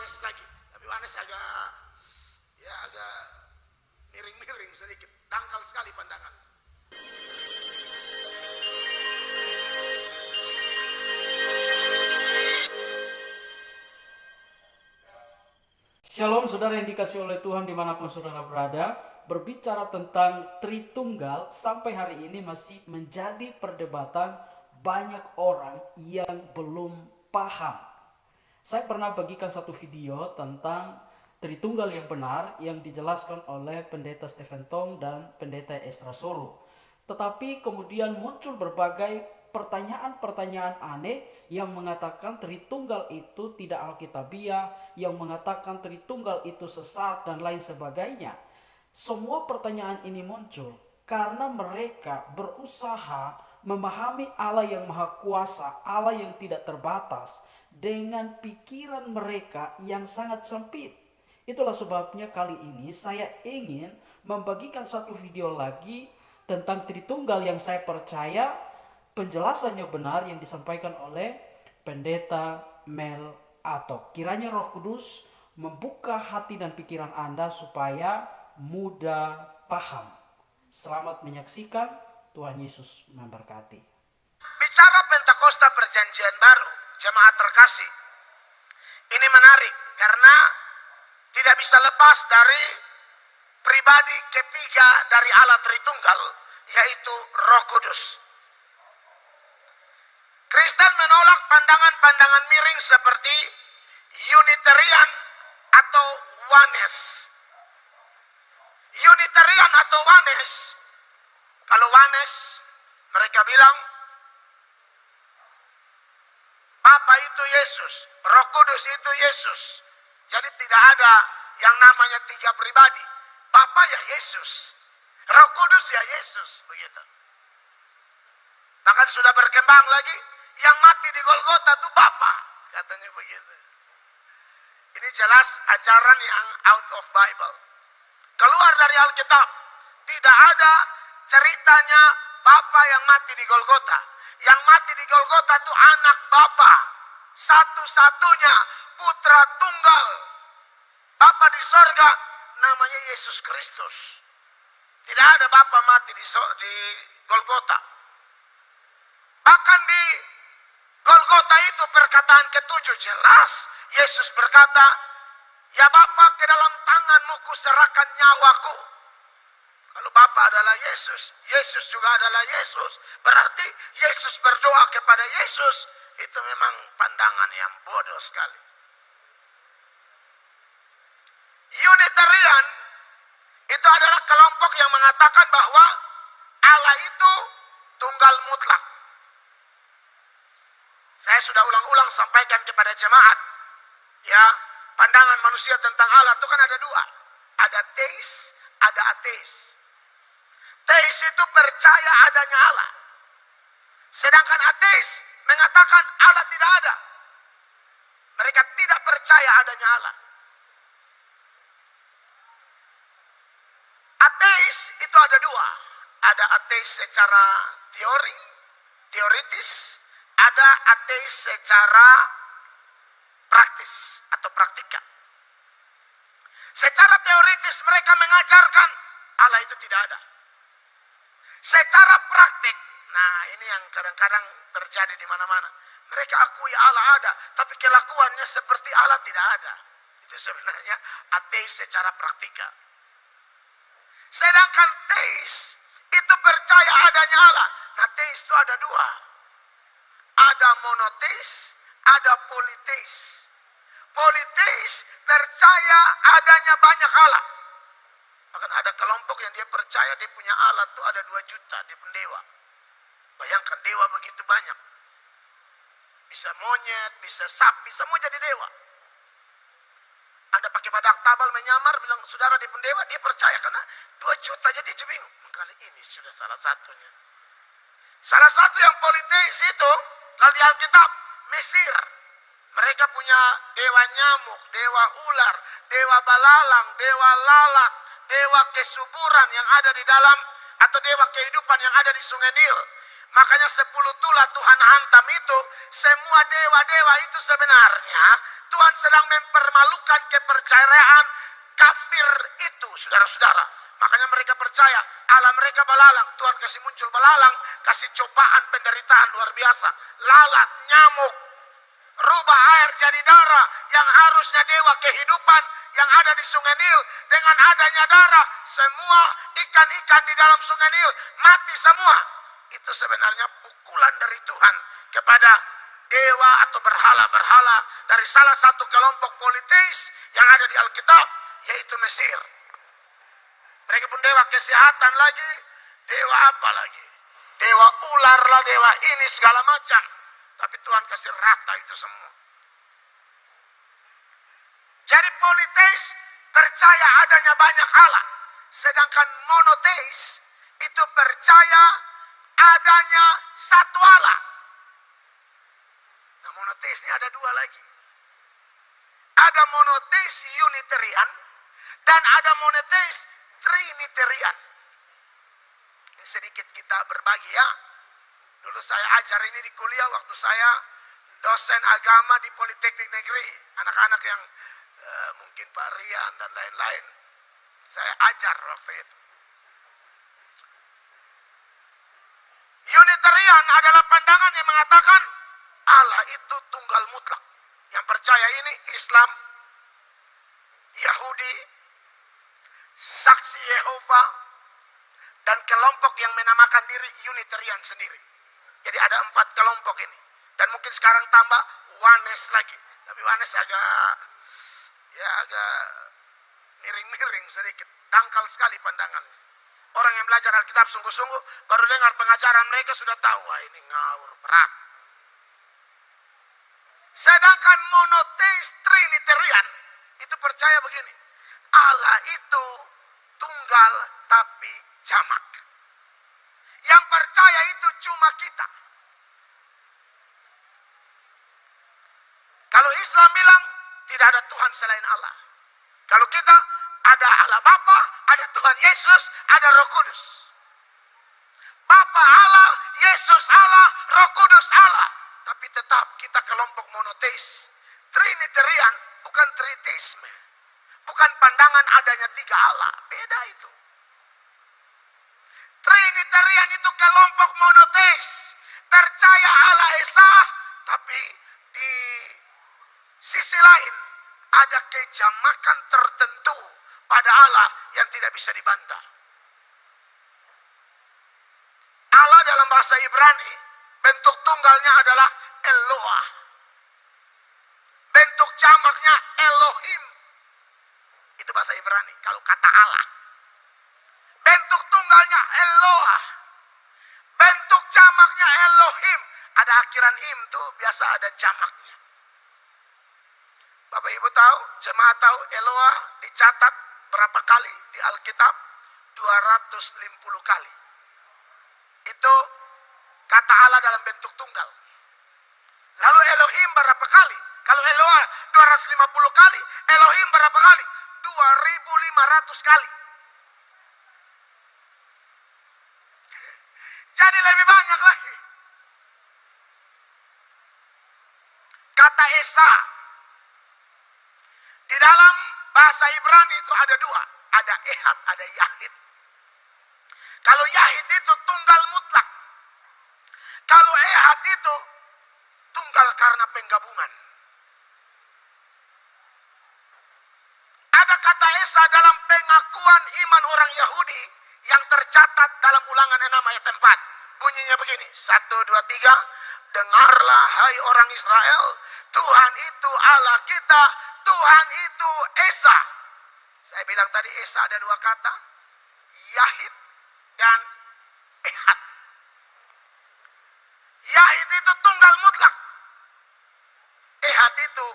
Wanes lagi. Tapi Wanes agak miring-miring sedikit, dangkal sekali pandangan. Shalom saudara yang dikasih oleh Tuhan dimanapun saudara berada. Berbicara tentang Tritunggal sampai hari ini masih menjadi perdebatan banyak orang yang belum paham. Saya pernah bagikan satu video tentang Tritunggal yang benar yang dijelaskan oleh Pendeta Stephen Tong dan Pendeta Esra Soro. Tetapi kemudian muncul berbagai pertanyaan-pertanyaan aneh yang mengatakan Tritunggal itu tidak alkitabiah, yang mengatakan Tritunggal itu sesat dan lain sebagainya. Semua pertanyaan ini muncul karena mereka berusaha memahami Allah yang maha kuasa, Allah yang tidak terbatas dengan pikiran mereka yang sangat sempit. Itulah sebabnya kali ini saya ingin membagikan satu video lagi tentang Tritunggal yang saya percaya penjelasannya benar yang disampaikan oleh Pendeta Mel Atok. Kiranya Roh Kudus membuka hati dan pikiran Anda supaya mudah paham. Selamat menyaksikan. Tuhan Yesus memberkati. Bicara Pentakosta Perjanjian Baru, jemaat terkasih, ini menarik karena tidak bisa lepas dari pribadi ketiga dari Allah Tritunggal, yaitu Roh Kudus. Kristen menolak pandangan-pandangan miring seperti Unitarian atau Oneness. Unitarian atau Oneness, kalau Oneness mereka bilang Bapa itu Yesus, Roh Kudus itu Yesus. Jadi tidak ada yang namanya tiga pribadi. Bapa ya Yesus, Roh Kudus ya Yesus, begitu. Bahkan sudah berkembang lagi, yang mati di Golgota itu Bapa, katanya begitu. Ini jelas ajaran yang out of Bible. Keluar dari Alkitab. Tidak ada ceritanya Bapa yang mati di Golgota. Yang mati di Golgota itu anak Bapa. Satu-satunya putra tunggal. Bapa di sorga namanya Yesus Kristus. Tidak ada Bapa mati di Golgota. Bahkan di Golgota itu perkataan ketujuh jelas. Yesus berkata, ya Bapa, ke dalam tanganmu kuserahkan nyawaku. Kalau Bapa adalah Yesus, Yesus juga adalah Yesus. Berarti Yesus berdoa kepada Yesus. Itu memang pandangan yang bodoh sekali. Unitarian itu adalah kelompok yang mengatakan bahwa Allah itu tunggal mutlak. Saya sudah ulang-ulang sampaikan kepada jemaat, ya, pandangan manusia tentang Allah itu kan ada dua. Ada teis, ada ateis. Teis itu percaya adanya Allah. Sedangkan ateis mengatakan Allah tidak ada. Mereka tidak percaya adanya Allah. Ateis itu ada dua. Ada ateis secara teoritis. Ada ateis secara praktis atau praktika. Secara teoritis mereka mengajarkan Allah itu tidak ada. Secara praktik, nah ini yang kadang-kadang terjadi di mana-mana. Mereka akui Allah ada, tapi kelakuannya seperti Allah tidak ada. Itu sebenarnya ateis secara praktika. Sedangkan teis itu percaya adanya Allah. Nah teis itu ada dua. Ada monoteis, ada politeis. Politeis percaya adanya banyak Allah. Bahkan ada kelompok yang dia percaya dia punya Allah tuh ada 2 juta, dia pun dewa. Bayangkan dewa begitu banyak. Bisa monyet, bisa sapi, semua jadi dewa. Anda pakai badak tabal menyamar, bilang saudara dia pun dewa, dia percaya karena 2 juta jadi dia bingung. Kali ini sudah salah satunya. Salah satu yang politeis itu, kalau di Alkitab, Mesir. Mereka punya dewa nyamuk, dewa ular, dewa balalang, dewa lalat, dewa kesuburan yang ada di dalam, atau dewa kehidupan yang ada di Sungai Nil. Makanya 10 tulah Tuhan hantam itu, semua dewa-dewa itu sebenarnya Tuhan sedang mempermalukan kepercayaan kafir itu, saudara-saudara. Makanya mereka percaya Allah mereka belalang. Tuhan kasih muncul belalang, kasih cobaan penderitaan luar biasa. Lalat, nyamuk, rubah air jadi darah yang harusnya dewa kehidupan yang ada di Sungai Nil. Dengan adanya darah, semua ikan-ikan di dalam Sungai Nil mati semua. Itu sebenarnya pukulan dari Tuhan kepada dewa atau berhala-berhala dari salah satu kelompok politeis yang ada di Alkitab, yaitu Mesir. Mereka pun dewa kesehatan lagi, dewa apa lagi? Dewa ular lah, dewa ini segala macam. Tapi Tuhan kasih rata itu semua. Jadi politeis percaya adanya banyak Allah. Sedangkan monoteis itu percaya adanya satu Allah. Nah, monoteis ini ada dua lagi. Ada monoteis Unitarian dan ada monoteis Trinitarian. Ini sedikit kita berbagi ya. Dulu saya ajar ini di kuliah waktu saya dosen agama di Politeknik Negeri. Anak-anak yang mungkin Pak Rian dan lain-lain. Saya ajar waktu itu. Unitarian adalah pandangan yang mengatakan Allah itu tunggal mutlak. Yang percaya ini Islam, Yahudi, Saksi Yehova, dan kelompok yang menamakan diri Unitarian sendiri. Jadi ada 4 kelompok ini. Dan mungkin sekarang tambah Wanes lagi. Tapi Wanes agak miring-miring sedikit. Dangkal sekali pandangannya. Orang yang belajar Alkitab sungguh-sungguh baru dengar pengajaran mereka sudah tahu, wah ini ngawur berat. Sedangkan monoteis Trinitarian itu percaya begini. Allah itu tunggal tapi jamak. Yang percaya itu cuma kita. Kalau Islam bilang tidak ada Tuhan selain Allah. Kalau kita ada Allah Bapa, ada Tuhan Yesus, ada Roh Kudus. Bapa Allah, Yesus Allah, Roh Kudus Allah. Tapi tetap kita kelompok monoteis. Trinitarian bukan triteisme. Bukan pandangan adanya 3 Allah. Beda itu. Trinitarian itu kelompok monoteis. Percaya Allah Esa, tapi di sisi lain ada kejamakan tertentu pada Allah yang tidak bisa dibantah. Allah dalam bahasa Ibrani, bentuk tunggalnya adalah Eloah. Bentuk jamaknya Elohim. Itu bahasa Ibrani, kalau kata Allah. Bentuk tunggalnya Eloah. Bentuk jamaknya Elohim. Ada akhiran im tuh, biasa ada jamaknya. Bapak Ibu tahu, jemaat tahu Eloah dicatat berapa kali di Alkitab? 250 kali. Itu kata Allah dalam bentuk tunggal. Lalu Elohim berapa kali? Kalau Eloah 250 kali, Elohim berapa kali? 2.500 kali. Jadi lebih banyak lagi. Kata Esa. Di dalam bahasa Ibrani itu ada 2. Ada Ehad, ada Yahid. Kalau Yahid itu tunggal mutlak. Kalau Ehad itu tunggal karena penggabungan. Ada kata Esa dalam pengakuan iman orang Yahudi yang tercatat dalam Ulangan 6 ayat 4. Bunyinya begini. 1, 2, 3. Dengarlah hai orang Israel. Tuhan itu Allah kita. Tuhan itu Esa. Saya bilang tadi Esa ada 2 kata. Yahid dan Ehad. Yahid itu tunggal mutlak. Ehad itu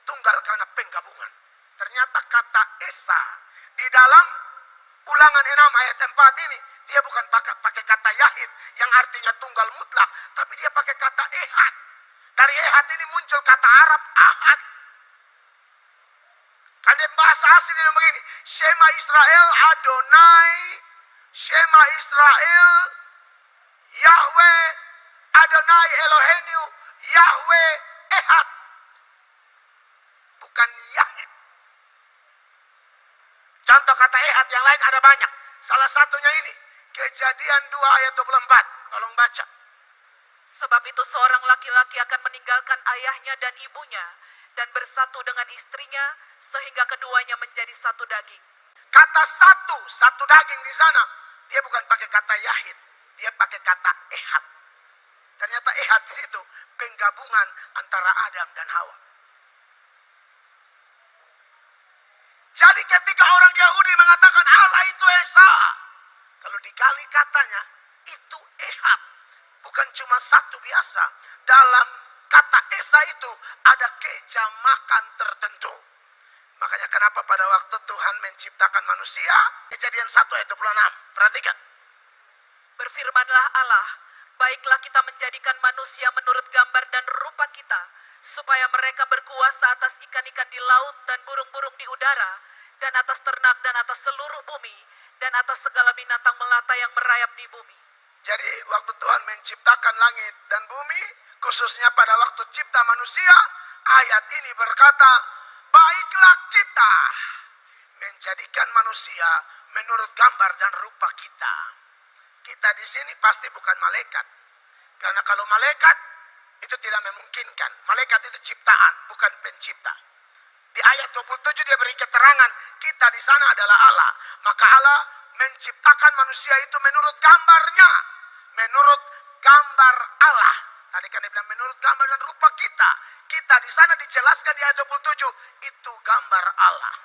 tunggal karena penggabungan. Ternyata kata Esa di dalam Ulangan 6 ayat 4 ini, dia bukan pakai kata Yahid yang artinya tunggal mutlak, tapi dia pakai kata Ehad. Dari Ehad ini muncul kata Arab Ahad. Kan bahasa aslinya begini, Shema Israel Adonai, Shema Israel Yahweh Adonai Elohenu Yahweh Ehad. bukan yahid. Contoh kata ehad yang lain ada banyak. Salah satunya ini, Kejadian 2 ayat 24. Tolong baca. Sebab itu seorang laki-laki akan meninggalkan ayahnya dan ibunya dan bersatu dengan istrinya sehingga keduanya menjadi satu daging. Kata satu daging di sana, dia bukan pakai kata yahid, dia pakai kata ehad. Ternyata ehad di situ penggabungan antara Adam dan Hawa. Jadi ketika orang Yahudi mengatakan Allah itu Esa, kalau digali katanya itu ehad, bukan cuma satu biasa. Dalam kata Esa itu ada kejamakan tertentu. Makanya kenapa pada waktu Tuhan menciptakan manusia, Kejadian 1 ayat 26, perhatikan. Berfirmanlah Allah, baiklah kita menjadikan manusia menurut gambar dan rupa kita, supaya mereka berkuasa atas ikan-ikan di laut dan burung-burung di udara, dan atas ternak dan atas seluruh bumi, dan atas segala binatang melata yang merayap di bumi. Jadi waktu Tuhan menciptakan langit dan bumi, khususnya pada waktu cipta manusia, ayat ini berkata, baiklah kita menjadikan manusia menurut gambar dan rupa kita. Kita di sini pasti bukan malaikat. Karena kalau malaikat, itu tidak memungkinkan. Malaikat itu ciptaan, bukan pencipta. Di ayat 27 dia beri keterangan, kita di sana adalah Allah. Maka Allah menciptakan manusia itu menurut gambarnya. Menurut gambar Allah. Tadi kan dia bilang menurut gambar dan rupa kita. Kita di sana dijelaskan di ayat 27, itu gambar Allah.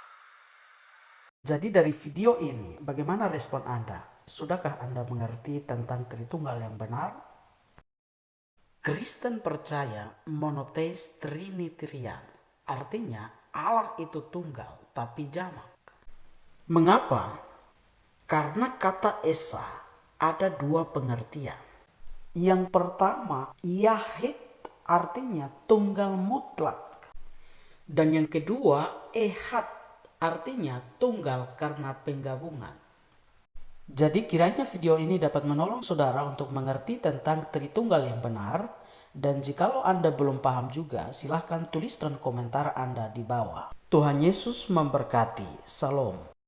Jadi dari video ini, bagaimana respon Anda? Sudahkah Anda mengerti tentang Tritunggal yang benar? Kristen percaya monotheis trinitarian, artinya Allah itu tunggal tapi jamak. Mengapa? Karena kata Esa ada dua pengertian. Yang pertama, yahid artinya tunggal mutlak. Dan yang kedua, ehad artinya tunggal karena penggabungan. Jadi kiranya video ini dapat menolong saudara untuk mengerti tentang Tritunggal yang benar. Dan jikalau Anda belum paham juga, silahkan tuliskan komentar Anda di bawah. Tuhan Yesus memberkati. Salam.